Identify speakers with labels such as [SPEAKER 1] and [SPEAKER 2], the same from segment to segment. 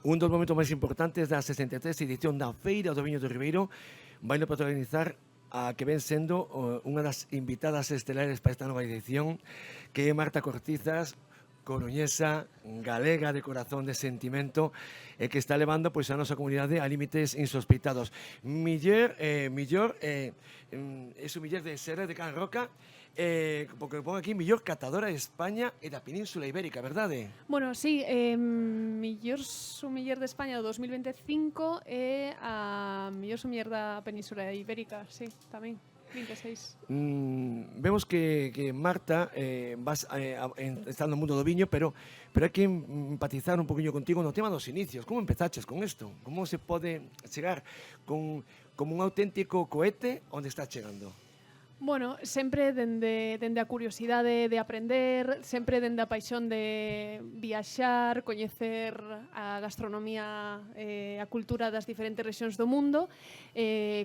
[SPEAKER 1] Un dos momentos máis importantes da 63 edición da Feira do Viño do Ribeiro vai protagonizar a que ven sendo unha das invitadas estelares para esta nova edición, que é Marta Cortizas, coruñesa, galega de corazón, de sentimento, que está levando pois a nosa comunidade a límites insospeitados. Millor é o millor de Serra de Can Roca, porque pon aquí millor catadora de España e da Península Ibérica, verdade?
[SPEAKER 2] Bueno, sí, millor sumiller de España do 2025 e a millor sumiller da Península Ibérica, sí, tamén. 26.
[SPEAKER 1] Vemos que Marta está no mundo do viño, pero hai que empatizar un poquinho contigo no tema dos inicios. Como empezaches con isto? Como se pode chegar como un auténtico cohete onde está chegando?
[SPEAKER 2] Bueno, sempre dende a curiosidade de aprender, sempre dende a paixón de viaxar, coñecer a gastronomía e a cultura das diferentes rexións do mundo,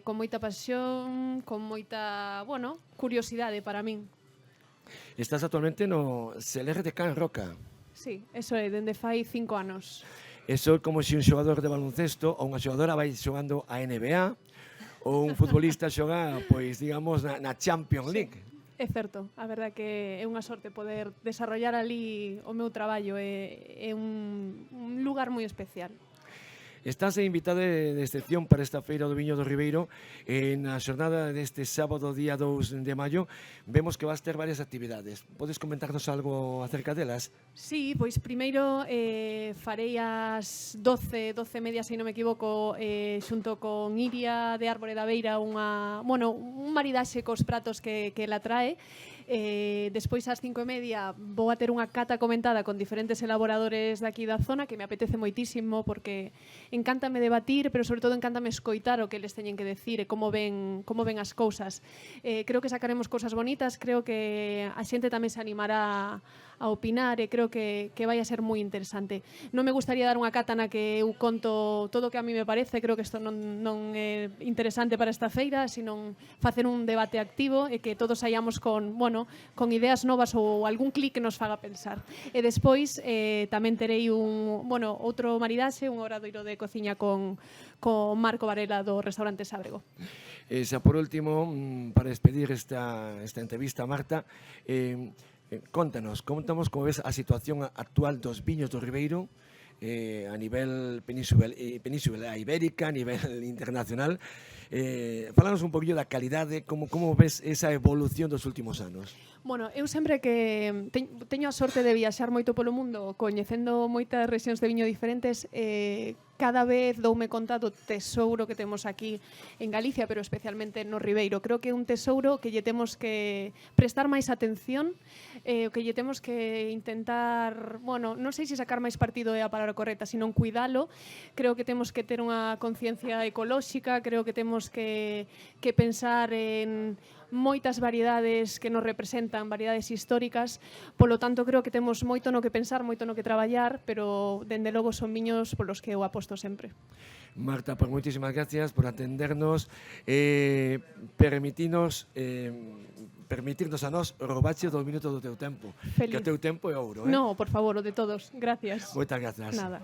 [SPEAKER 2] con moita pasión, con moita, bueno, curiosidade para min.
[SPEAKER 1] Estás actualmente no Seler de Can Roca.
[SPEAKER 2] Sí, eso é, dende fai 5 anos.
[SPEAKER 1] Eso é como se un xogador de baloncesto ou unha xogadora vai xogando a NBA, ou un futbolista xoga, pois, digamos, na Champions League.
[SPEAKER 2] É certo, a verdade que é unha sorte poder desarrollar ali o meu traballo, é un lugar moi especial.
[SPEAKER 1] Estás invitada de excepción para esta Feira do Viño do Ribeiro. Na xornada deste sábado, día 2 de maio, vemos que vas ter varias actividades. Podes comentarnos algo acerca delas?
[SPEAKER 2] Sí, pois primeiro farei as 12:30, se non me equivoco, xunto con Iria de Árbore da Beira, un maridaxe cos pratos que ela trae. Despois ás 5:30 vou a ter unha cata comentada con diferentes elaboradores daqui da zona, que me apetece moitísimo porque encántame debatir, pero sobre todo encántame escoitar o que eles teñen que decir e como ven as cousas. Creo que sacaremos cousas bonitas, creo que a xente tamén se animará a opinar e creo que vai a ser moi interesante. Non me gustaría dar unha cata na que eu conto todo o que a mí me parece, creo que isto non é interesante para esta feira, sino facer un debate activo e que todos saíamos con ideas novas ou algún clic que nos faga pensar. E despois tamén terei outro maridaxe, un obradoiro de cociña con Marco Varela do restaurante Sábrego.
[SPEAKER 1] Xa por último, para despedir esta entrevista, Marta, contanos como ves a situación actual dos viños do Ribeiro a nivel península ibérica, a nivel internacional. Falanos un poquillo da calidade, como ves esa evolución dos últimos anos?
[SPEAKER 2] Bueno, eu sempre que teño a sorte de viaxar moito polo mundo, coñecendo moitas rexións de viño diferentes, cada vez doume conta do tesouro que temos aquí en Galicia, pero especialmente no Ribeiro. Creo que é un tesouro que lle temos que prestar máis atención, que lle temos que intentar, non sei se sacar máis partido é a palabra correcta, sino cuidalo. Creo que temos que ter unha conciencia ecolóxica, creo que temos que pensar en moitas variedades que nos representan, variedades históricas, polo tanto creo que temos moito no que pensar, moito no que traballar, pero dende logo son viños polos que eu aposto sempre.
[SPEAKER 1] Marta, pues moitísimas gracias por atendernos, permitirnos a nós roubache 2 minutos do teu tempo.
[SPEAKER 2] Feliz.
[SPEAKER 1] Que o teu tempo é ouro,
[SPEAKER 2] No, por favor, o de todos. Gracias.
[SPEAKER 1] Moitas grazas.
[SPEAKER 2] Nada.